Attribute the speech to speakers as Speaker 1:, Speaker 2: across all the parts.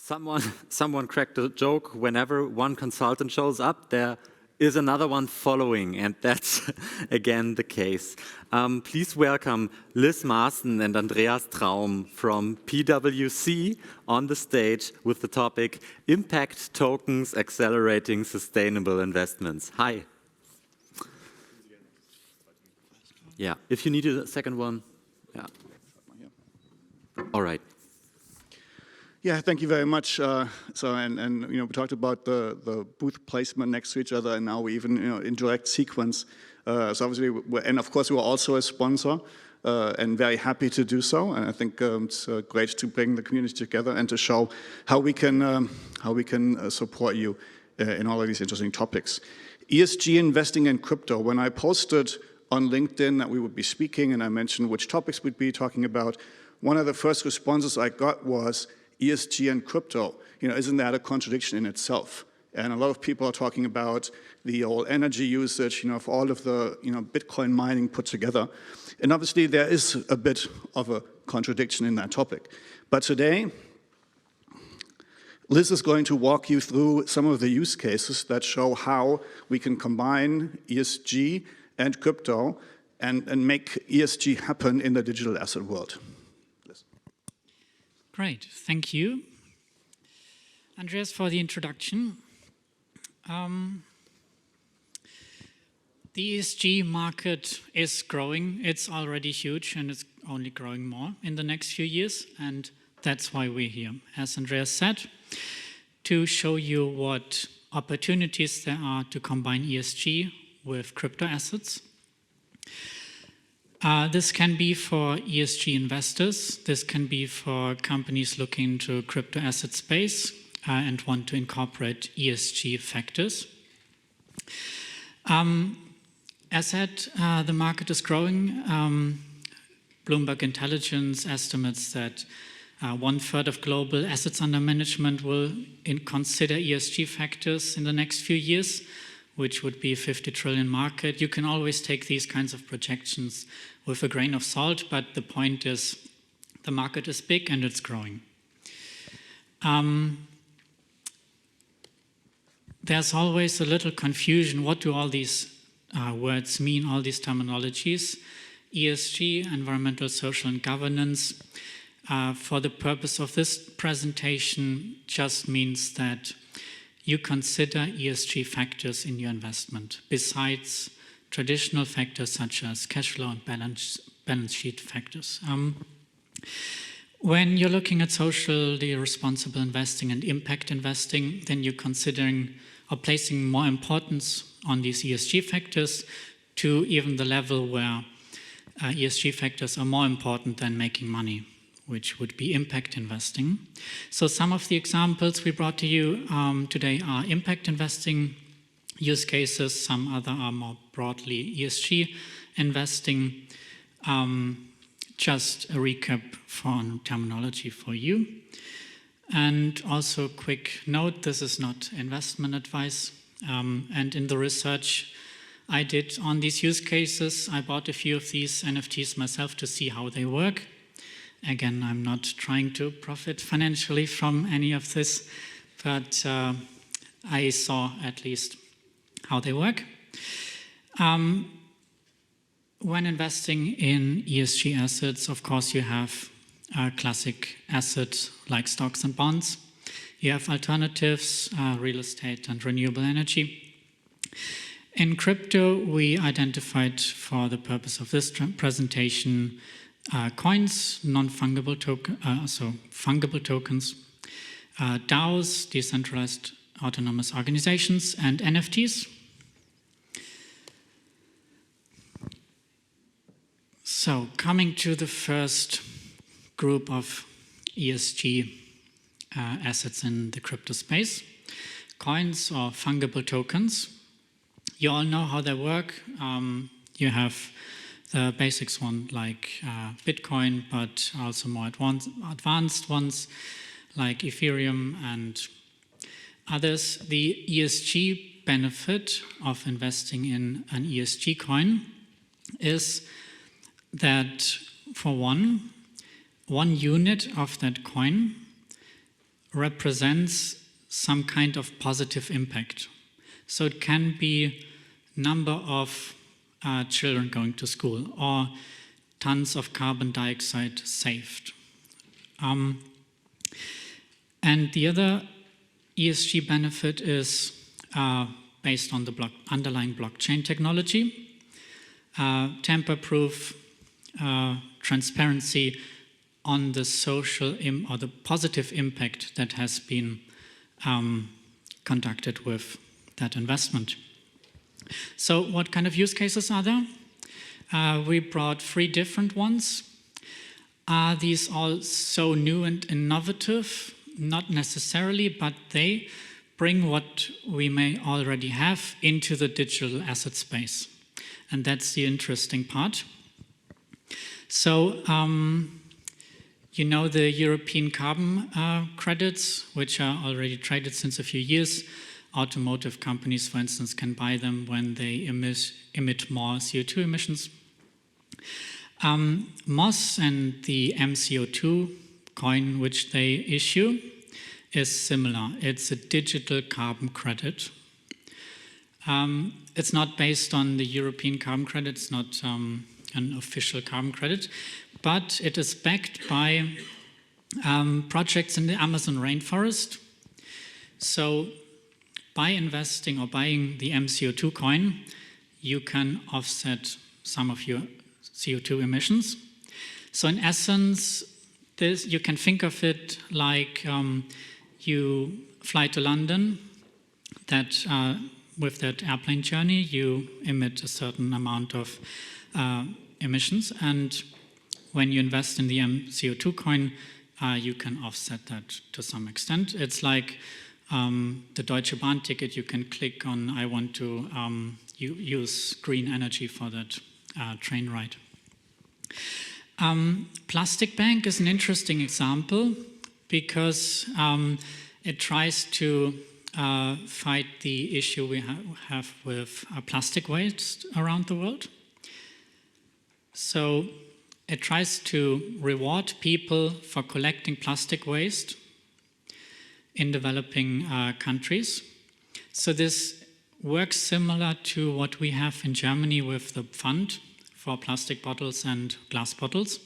Speaker 1: Someone cracked a joke. Whenever one consultant shows up, there is another one following, and that's again the case. Please welcome Liz Maassen and Andreas Traum from PwC on the stage with the topic Impact Tokens Accelerating Sustainable Investments. Hi. Yeah, if you need a second one. Yeah. All right.
Speaker 2: Yeah, thank you very much. And we talked about the booth placement next to each other, and now we even in direct sequence. So obviously, and of course, we're also a sponsor, and very happy to do so. And I think it's great to bring the community together and to show how we can support you in all of these interesting topics. ESG investing in crypto. When I posted on LinkedIn that we would be speaking, and I mentioned which topics we'd be talking about, one of the first responses I got was, ESG and crypto, isn't that a contradiction in itself? And a lot of people are talking about the whole energy usage, of all of the, Bitcoin mining put together. And obviously there is a bit of a contradiction in that topic. But today, Liz is going to walk you through some of the use cases that show how we can combine ESG and crypto and make ESG happen in the digital asset world.
Speaker 3: Great, thank you, Andreas, for the introduction. The ESG market is growing. It's already huge, and it's only growing more in the next few years, and that's why we're here, as Andreas said, to show you what opportunities there are to combine ESG with crypto assets. This can be for ESG investors. This can be for companies looking into crypto asset space and want to incorporate ESG factors. As said, the market is growing. Bloomberg Intelligence estimates that 1/3 of global assets under management will consider ESG factors in the next few years, which would be a 50 trillion market. You can always take these kinds of projections with a grain of salt, but the point is the market is big and it's growing. There's always a little confusion. What do all these words mean, all these terminologies? ESG, environmental, social, and governance, for the purpose of this presentation, just means that you consider ESG factors in your investment, besides traditional factors such as cash flow and balance sheet factors. When you're looking at socially responsible investing and impact investing, then you're considering or placing more importance on these ESG factors to even the level where ESG factors are more important than making money, which would be impact investing. So some of the examples we brought to you today are impact investing use cases. Some other are more broadly ESG investing. Just a recap on terminology for you. And also a quick note, this is not investment advice. And in the research I did on these use cases, I bought a few of these NFTs myself to see how they work. Again, I'm not trying to profit financially from any of this, but I saw at least how they work. When investing in ESG assets, of course, you have classic assets like stocks and bonds. You have alternatives, real estate and renewable energy. In crypto, we identified for the purpose of this presentation coins, non-fungible fungible tokens, DAOs, decentralized autonomous organizations, and NFTs. So, coming to the first group of ESG assets in the crypto space, coins or fungible tokens. You all know how they work. You have the basics one like Bitcoin, but also more advanced ones like Ethereum and others. The ESG benefit of investing in an ESG coin is that for one unit of that coin represents some kind of positive impact. So it can be number of children going to school or tons of carbon dioxide saved. And the other ESG benefit is based on the underlying blockchain technology, tamper-proof transparency on the social or the positive impact that has been conducted with that investment. So what kind of use cases are there? We brought 3 different ones. Are these all so new and innovative? Not necessarily, but they bring what we may already have into the digital asset space. And that's the interesting part. So, you know the European carbon credits, which are already traded since a few years. Automotive companies, for instance, can buy them when they emit more CO2 emissions. MOS and the MCO2 coin which they issue is similar. It's a digital carbon credit. It's not based on the European carbon credit, it's not an official carbon credit, but it is backed by projects in the Amazon rainforest. So by investing or buying the MCO2 coin, you can offset some of your CO2 emissions. So in essence, you can think of it like you fly to London, that with that airplane journey, you emit a certain amount of emissions. And when you invest in the MCO2 coin, you can offset that to some extent. It's like the Deutsche Bahn ticket. You can click on, I want to use green energy for that train ride. Plastic Bank is an interesting example because it tries to fight the issue we have with plastic waste around the world. So it tries to reward people for collecting plastic waste in developing countries. So this works similar to what we have in Germany with the fund for plastic bottles and glass bottles.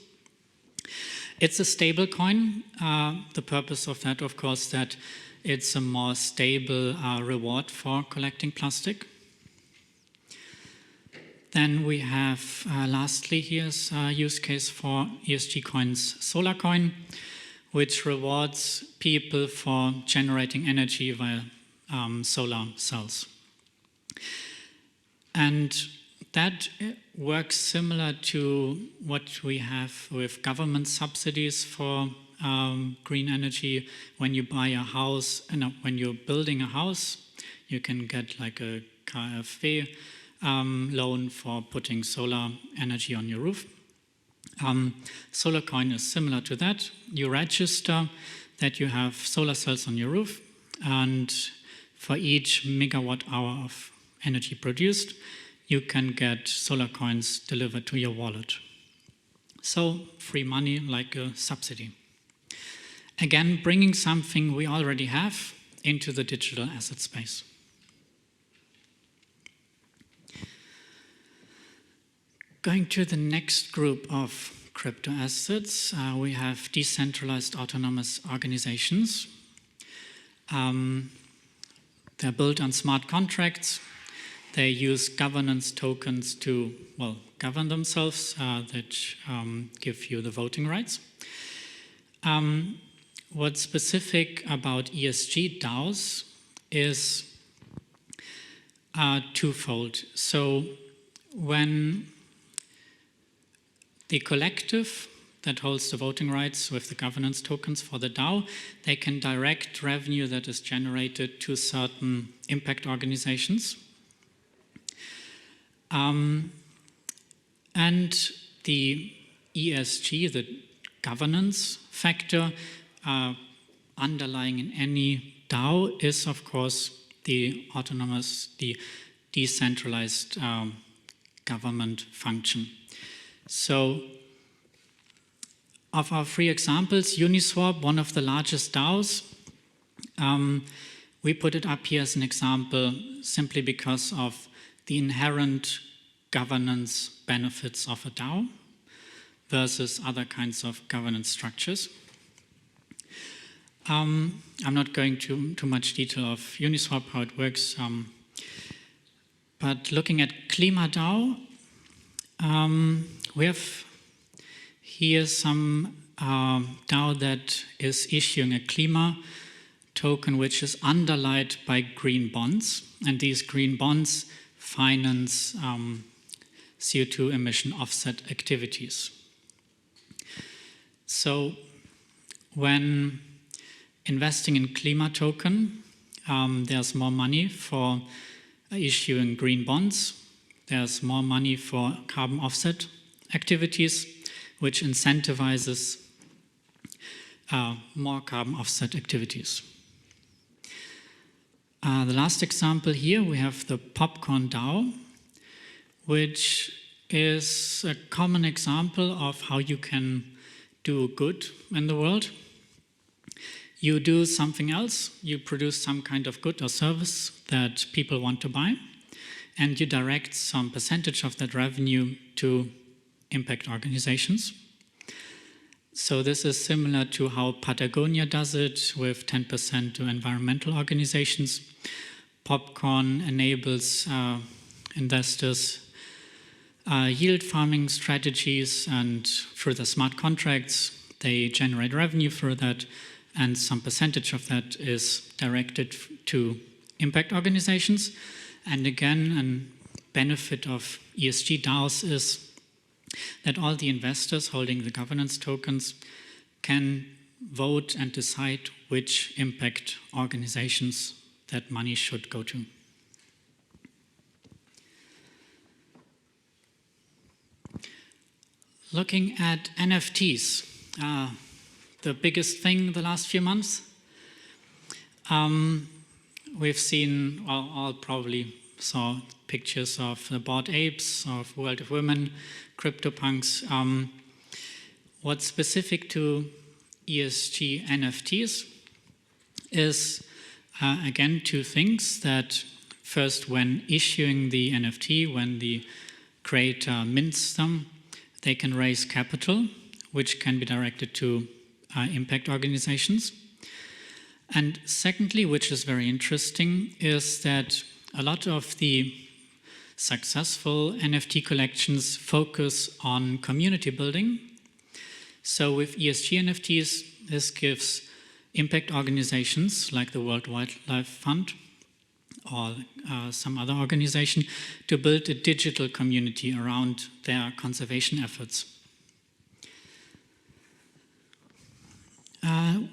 Speaker 3: It's a stable coin. The purpose of that, of course, that it's a more stable reward for collecting plastic. Then we have, lastly, here's a use case for ESG coins, Solar Coin, which rewards people for generating energy via solar cells. And that works similar to what we have with government subsidies for green energy. When you buy a house, when you're building a house, you can get like a KfW loan for putting solar energy on your roof. Solar Coin is similar to that. You register that you have solar cells on your roof, and for each megawatt hour of energy produced, you can get solar coins delivered to your wallet. So free money like a subsidy. Again, bringing something we already have into the digital asset space. Going to the next group of crypto assets, we have decentralized autonomous organizations. They're built on smart contracts. They use governance tokens to, well, govern themselves that give you the voting rights. What's specific about ESG DAOs is twofold. So when the collective that holds the voting rights with the governance tokens for the DAO, they can direct revenue that is generated to certain impact organizations. And the ESG, the governance factor underlying in any DAO is, of course, the autonomous, the decentralized government function. So, of our 3 examples, Uniswap, one of the largest DAOs, We put it up here as an example simply because of the inherent governance benefits of a DAO versus other kinds of governance structures. I'm not going to too much detail of Uniswap, how it works, but looking at KlimaDAO, we have here some DAO that is issuing a Klima token which is underlined by green bonds, and these green bonds finance CO2 emission offset activities. So when investing in Klima token, there's more money for issuing green bonds, there's more money for carbon offset activities, which incentivizes more carbon offset activities. The last example here, we have the Popcorn DAO, which is a common example of how you can do good in the world. You do something else, you produce some kind of good or service that people want to buy, and you direct some percentage of that revenue to impact organizations. So this is similar to how Patagonia does it with 10% to environmental organizations. Popcorn enables investors yield farming strategies, and through the smart contracts, they generate revenue for that, and some percentage of that is directed to impact organizations. And again, a benefit of ESG DAOs is that all the investors holding the governance tokens can vote and decide which impact organizations that money should go to. Looking at NFTs, the biggest thing the last few months. We've seen, well, all probably saw pictures of the Bored Apes, of World of Women, CryptoPunks. What's specific to ESG NFTs is, again, two things. That first, when issuing the NFT, when the creator mints them, they can raise capital, which can be directed to impact organizations. And secondly, which is very interesting, is that a lot of the successful NFT collections focus on community building. So with ESG NFTs, this gives impact organizations like the World Wildlife Fund or some other organization to build a digital community around their conservation efforts.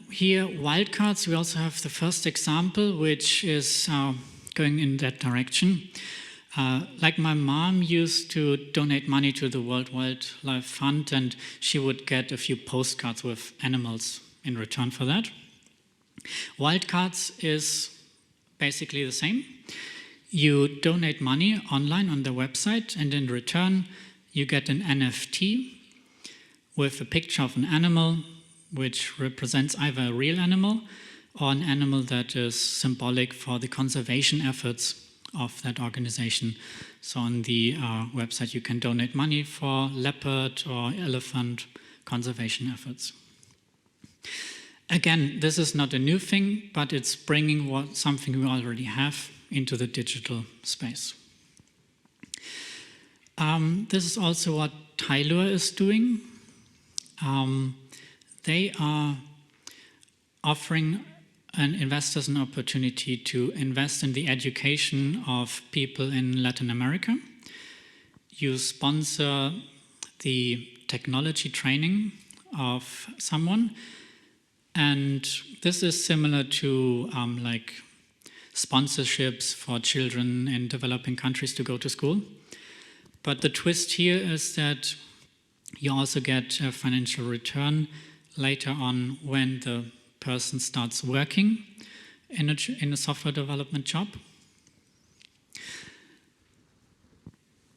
Speaker 3: Here, wildcards, we also have the first example, which is going in that direction. Like my mom used to donate money to the World Wildlife Fund, and she would get a few postcards with animals in return for that. Wildcards is basically the same. You donate money online on their website, and in return, you get an NFT with a picture of an animal which represents either a real animal or an animal that is symbolic for the conservation efforts of that organization. So on the website, you can donate money for leopard or elephant conservation efforts. Again, this is not a new thing, but it's bringing something we already have into the digital space. This is also what Tylor is doing. They are offering investors an opportunity to invest in the education of people in Latin America. You sponsor the technology training of someone, and this is similar to like sponsorships for children in developing countries to go to school. But the twist here is that you also get a financial return later on when the person starts working in a software development job.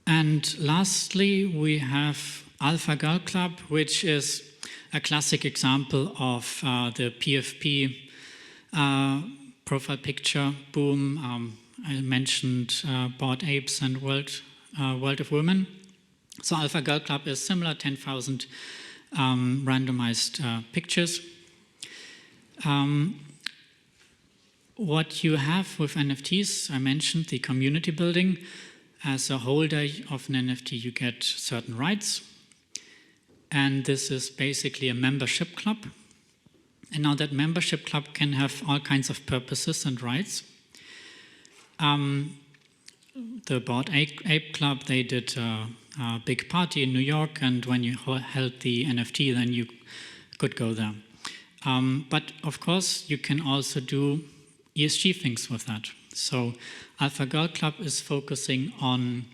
Speaker 3: And lastly, we have Alphago Club, which is a classic example of the PFP profile picture boom. I mentioned Bored Apes and World of Women. So Alphago Club is similar, 10,000 randomized pictures. What you have with NFTs, I mentioned the community building. As a holder of an NFT, you get certain rights. And this is basically a membership club. And now that membership club can have all kinds of purposes and rights. The Bored Ape Club, they did a big party in New York, and when you held the NFT, then you could go there. But of course, you can also do ESG things with that. So Alphago Club is focusing on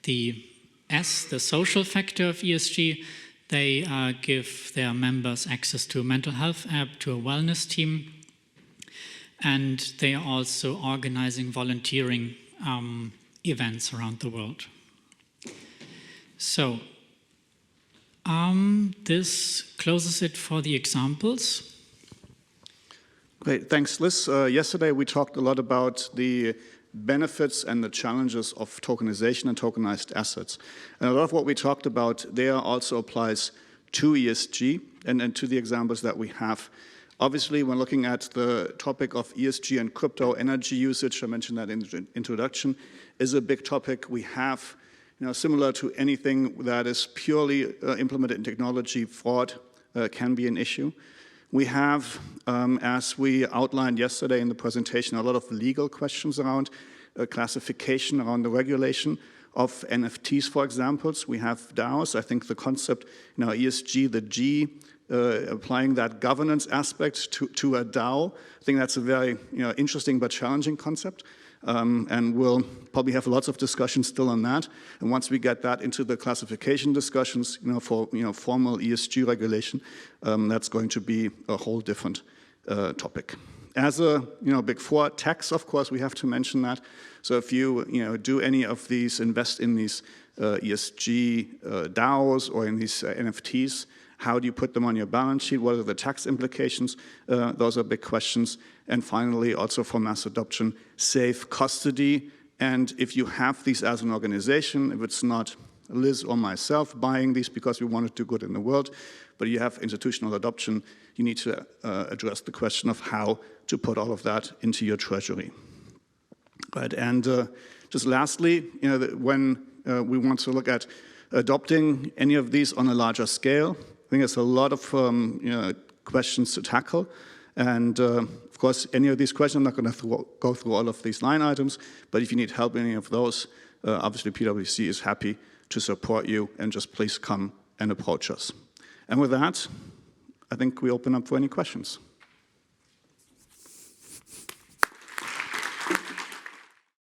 Speaker 3: the S, the social factor of ESG. They give their members access to a mental health app, to a wellness team, and they are also organizing volunteering events around the world. So this closes it for the examples.
Speaker 2: Great, thanks, Liz. Yesterday we talked a lot about the benefits and the challenges of tokenization and tokenized assets. And a lot of what we talked about there also applies to ESG and to the examples that we have. Obviously, when looking at the topic of ESG and crypto energy usage, I mentioned that in the introduction, is a big topic. We have, similar to anything that is purely implemented in technology, fraud can be an issue. We have, as we outlined yesterday in the presentation, a lot of legal questions around classification, around the regulation of NFTs, for example. We have DAOs. I think the concept, ESG, the G, applying that governance aspect to a DAO, I think that's a very interesting but challenging concept. And we'll probably have lots of discussions still on that. And once we get that into the classification discussions, for formal ESG regulation, that's going to be a whole different topic. As a big four, tax, of course, we have to mention that. So if you do any of these, invest in these ESG DAOs or in these NFTs, how do you put them on your balance sheet? What are the tax implications? Those are big questions. And finally, also for mass adoption, safe custody. And if you have these as an organization, if it's not Liz or myself buying these because we want to do good in the world, but you have institutional adoption, you need to address the question of how to put all of that into your treasury. Right. And just lastly, when we want to look at adopting any of these on a larger scale, I think there's a lot of questions to tackle. And of course, any of these questions, I'm not going to go through all of these line items, but if you need help in any of those, obviously PwC is happy to support you, and just please come and approach us. And with that, I think we open up for any questions.